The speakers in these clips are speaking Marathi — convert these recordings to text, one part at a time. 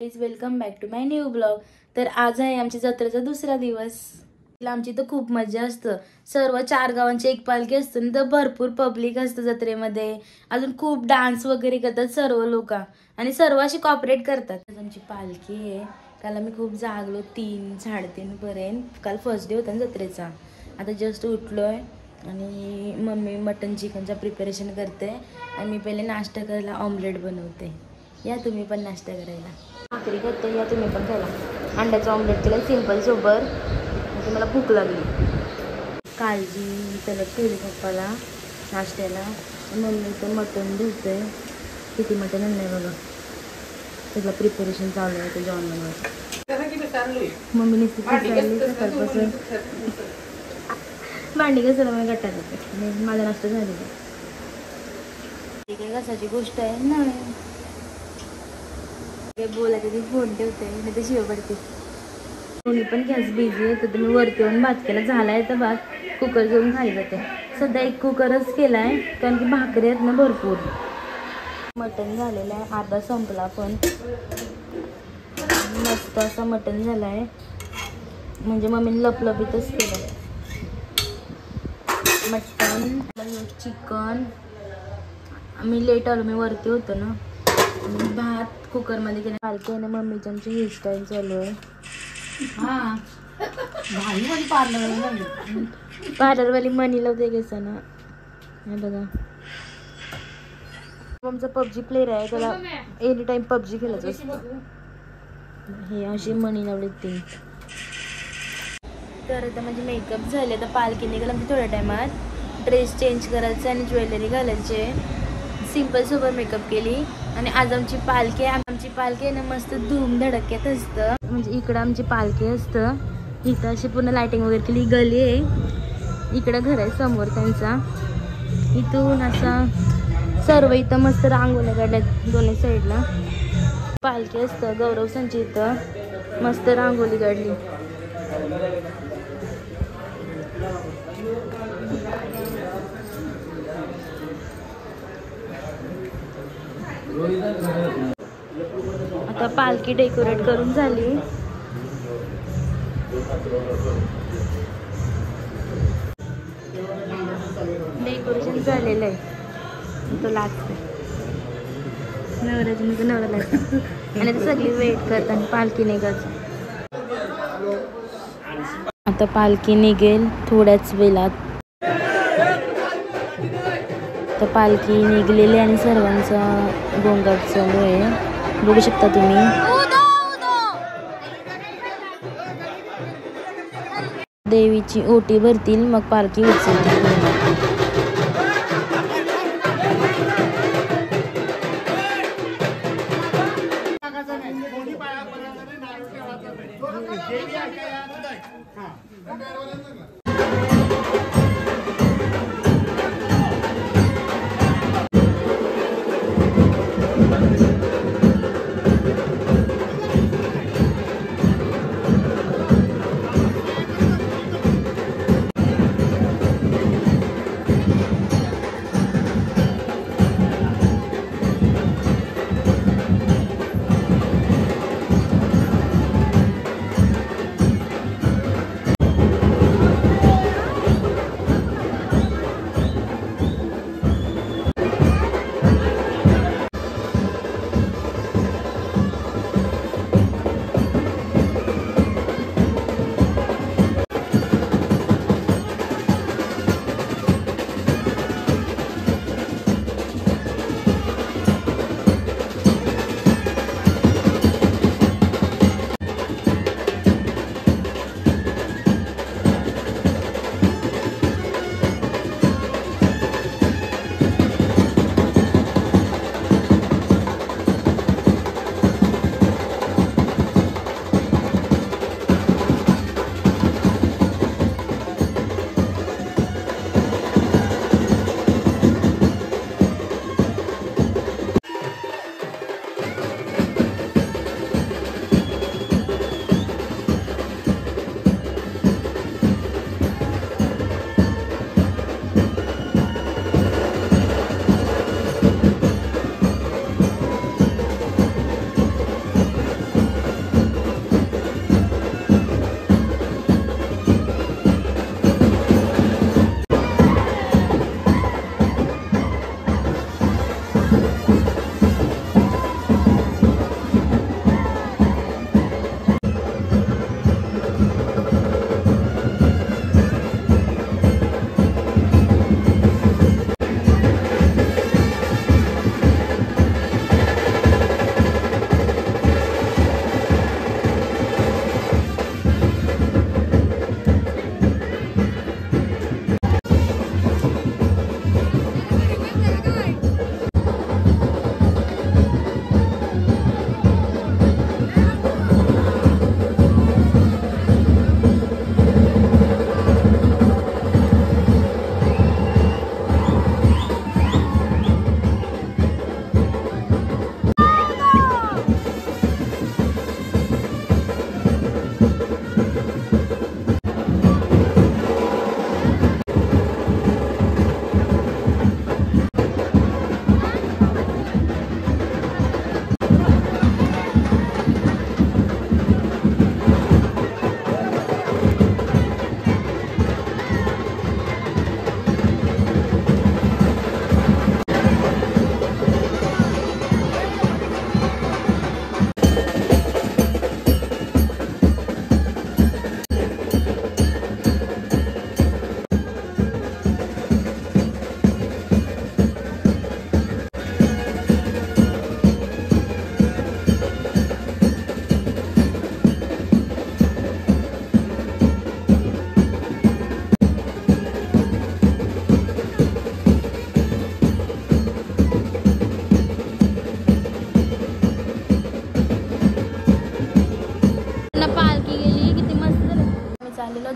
Please welcome back to my new blog. तर आज आहे आमच्या जत्रेचा दुसरा दिवस। आमची तर खूप मजा असतं। सर्व 4 गावांची एक पालखी असते तर भरपूर पब्लिक असतं जत्रेमध्ये। अजून खूप डान्स वगैरे करतात सर्व लोक आणि सर्व अशी कॉपरेट करतात। आज आमची पालखी आहे। काल आम्ही खूप जागलो 3-3:30 पर्यंत। काल फर्स्ट डे होता ना जत्रेचा। आता जस्ट उठलोय आणि मम्मी मटन चिकनचा प्रिपरेशन करते आणि मी पहिले नाश्ता करायला ऑमलेट बनवते। या तुम्ही पण नाश्ता करायला। भाकरी करते या तुम्ही पण खायला। अंड्याचं ऑमलेट केलं सिंपल सोबत। म्हणजे मला भूक लागली। काळजी त्याला ठेवली पप्पाला नाश्त्याला। मम्मी तर मटण धुते। किती मटण आणलंय बघा। त्याला प्रिपरेशन चालू आहे त्याच्या ऑनलाईनवर। मम्मीने सकाळपासून भांडी घासायला मला गटात येते। माझा नाश्ता झालेला आहे। ठीक आहे कशाची गोष्ट आहे ना बोलायचं ती फोन ठेवते नाही तर शिव पडते। कोणी पण गॅस बिझी आहे तर तुम्ही वरती येऊन भात केला झालाय तर भात कुकर घेऊन खाली जाते। सध्या एक कुकरच केलाय कारण की भाकरी आहेत ना भरपूर। मटण झालेलं आहे अर्धा संपला पण मस्त असं मटण झालंय म्हणजे मम्मीने लपलपीतच केलं। मटण चिकन मी लेट आलो मी वरती होतो ना। भात कुकरमध्ये केलं। पालखी आहे ना मम्मीची आमची हेअरस्टाईल चालू आहे। हा पार्लरवाली मनी लावते केसांना। हे बघा आमचा पबजी प्लेयर आहे त्याला एनी टाइम पबजी खेळायचं असतं। हे अशी मनी लावली 3 तर आता म्हणजे मेकअप झाले। आता पालखी निघाल आमची थोड्या टायमात। ड्रेस चेंज करायचा आणि ज्वेलरी घालायचे। सिंपल सोबत मेकअप केली आणि आज आमची पालखी आहे ना मस्त धूमधडक्यात असतं। म्हणजे इकडं आमची पालखी असतं। इथं अशी पूर्ण लाइटिंग वगैरे केली। गली आहे इकडं घर आहे समोर त्यांचा। इथून असा सर्व इथं मस्त रांगोळ्या काढल्यात दोन्ही साईडला। पालखी असतं गौरव संची इथं मस्त रांगोळी काढली। आता पालखी डेकोरेट करून झाली। डेकोरेशन झालेलं आहे तो लागतं नवऱ्याची म्हणजे नवरा लागतं आणि ते सगळी वेट करतात आणि पालखी निघायचं। आता पालखी निघेल थोड्याच वेळात। तर पालखी निघलेली आणि सर्वांचा गोंगाट चालू आहे बघू शकता तुम्ही। देवीची ओटी भरतील मग पालखी उचलतील।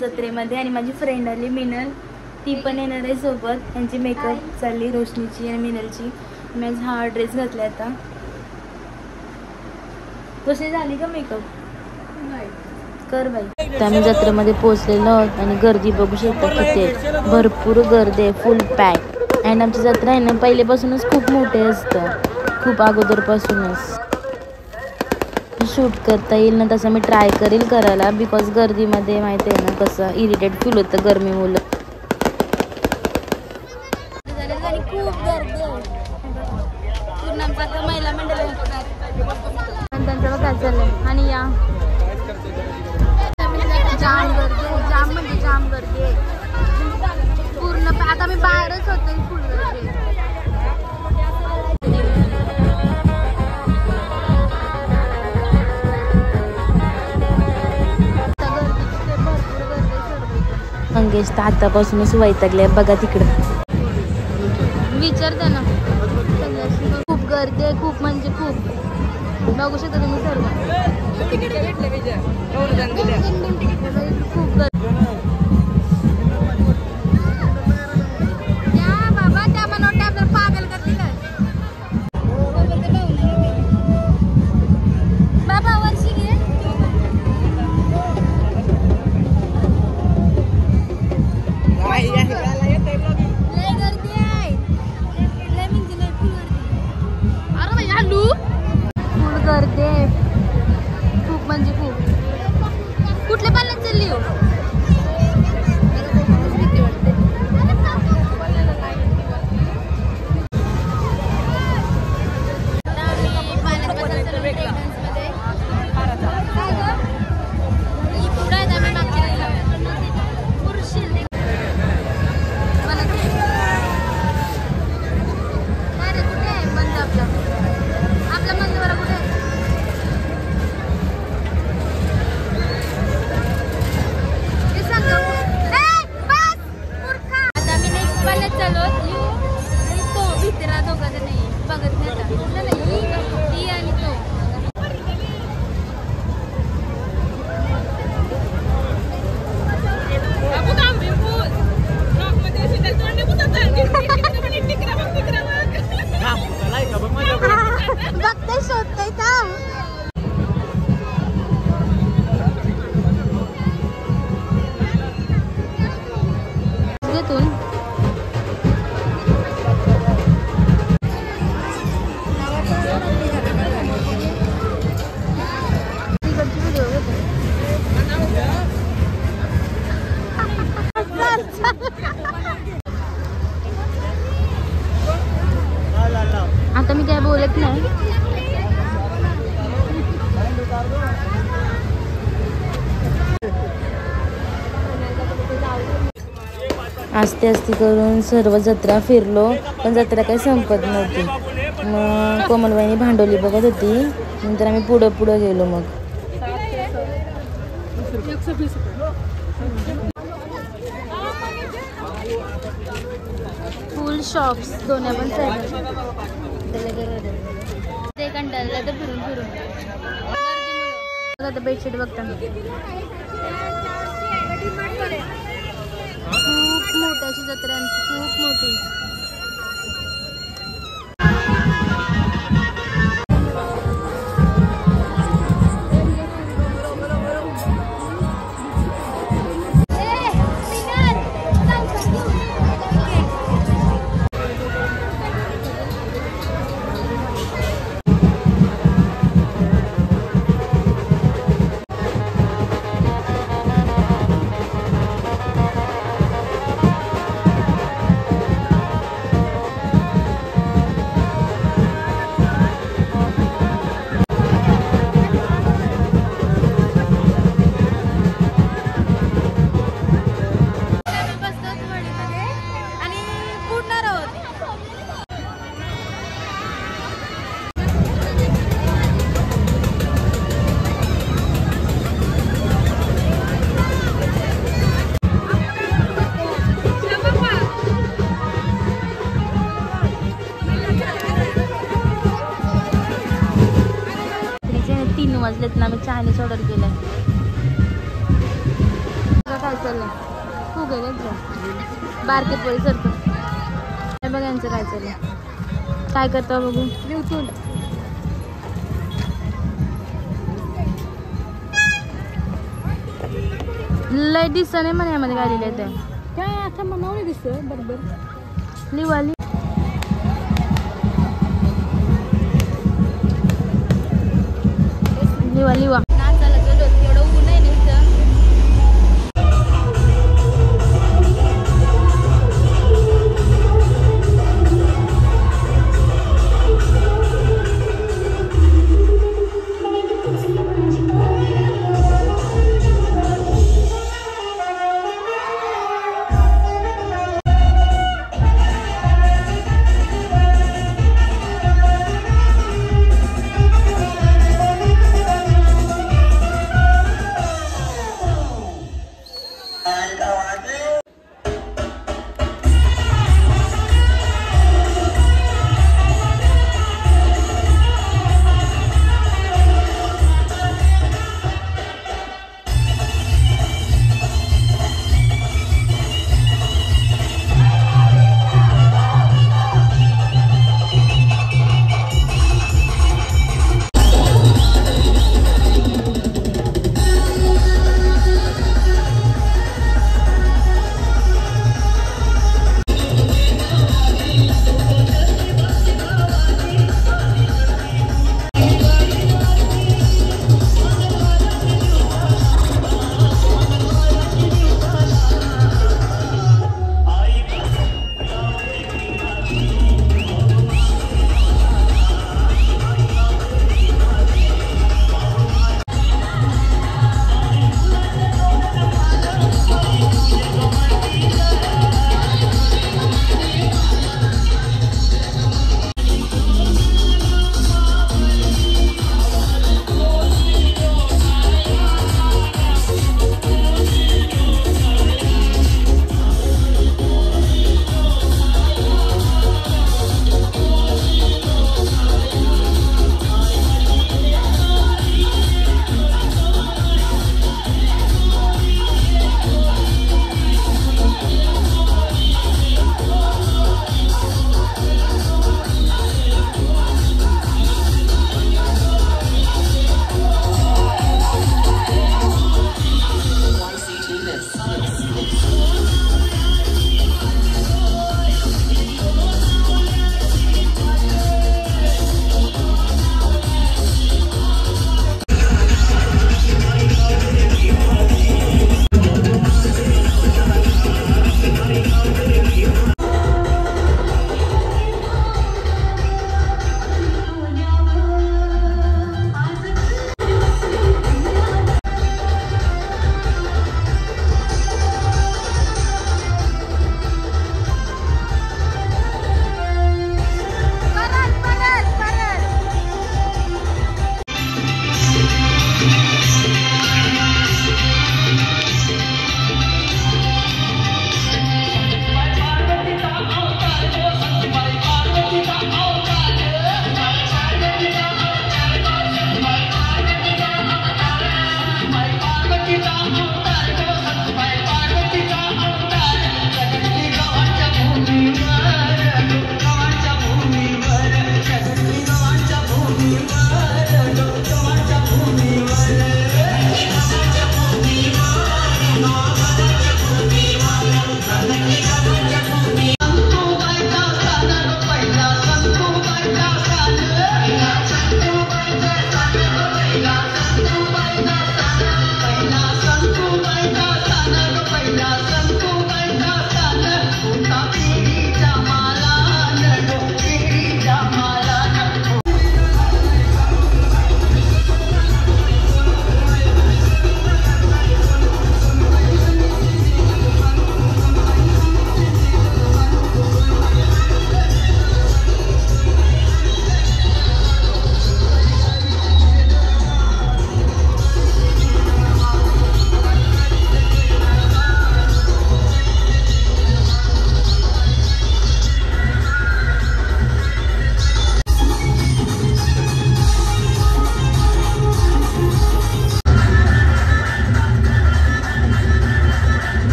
जत्रेमध्ये आणि माझी फ्रेंड आली मिनल, ती पण येणार आहे सोबत. त्यांची मेकअप चालली रोशनीची आणि मिनलची. मी आज हा ड्रेस घातला आता. कशी झाली का मेकअप? कर बाई. तर आम्ही जत्रेमध्ये पोहोचलेलो आहोत आणि गर्दी बघू शकता किती आहे. भरपूर गर्दी आहे, फुल पॅक. आणि आमची जत्रा आहे ना पहिलेपासूनच खूप मोठे असतं, खूप अगोदरपासूनच. शूट करता येईल ना तसं मी ट्राय करेल करायला, बिकॉज गर्दीमध्ये माहिती आहे ना कसं इरिटेट फील होतं गरमीमुळे. खूप गर्दी आहे पूर्ण आमचा महिला मंडळ त्यांचं काय चाललंय. आणि या जाम गर्दी आहे, जाम म्हणजे जाम गर्दी आहे पूर्ण. आता मी बाहेरच होते, फुल गर्दी आहे. मंगेश तर आतापासूनच वैतागले बघा तिकडं. विचारते ना, खूप गर्दी आहे, खूप म्हणजे खूप. बघू शकता तुम्ही सर्व, खूप गर्दी. बाबा त्या मनोटे आपल्याला पागल करतील. बाबा वर्षी घे. गर्दी आहे खूप म्हणजे खूप. कुठल्या पाल्यात चालली हो? आता मी काय बोलत नाही. आस्ते आस्ते करून सर्व जत्रा फिरलो, पण जत्रा काही संपत नव्हती. मग कोमलबाईनी भांडवली बघत होती, नंतर आम्ही पुढं गेलो. मग फुल शॉप्स दोन्ही पण ते कंटाळले तर फिरून आता बेडशीट बघता खूप मोठी जत्रा, खूप मोठी. वाजलेत ना, मी चायनीज ऑर्डर केलाय. काय चाललंय खूप आहे त्यांचं बारके पोळी सरतो काय बघा यांचं काय चाललंय काय करतो बघू लिवतून लय दिसत नाही म्हणे यामध्ये काय लिहिलंय ते काय आता म्हणावं दिसत बरोबर लिवा लिवा लिवा नाचायला गेलो एवढं ऊन आहे ना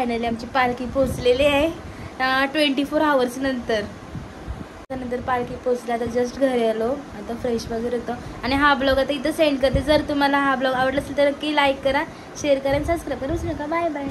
फायनली आमची पालखी पोचलेली आहे 24 आवर्स नंतर. त्यानंतर पालखी पोचली. आता जस्ट घरी आलो. आता फ्रेश वगैरे होतं आणि हा ब्लॉग आता इथं सेंड करते. जर तुम्हाला हा ब्लॉग आवडला असेल तर नक्की लाईक करा, शेअर करा आणि सबस्क्राईब करा. विसरू नका. Bye bye.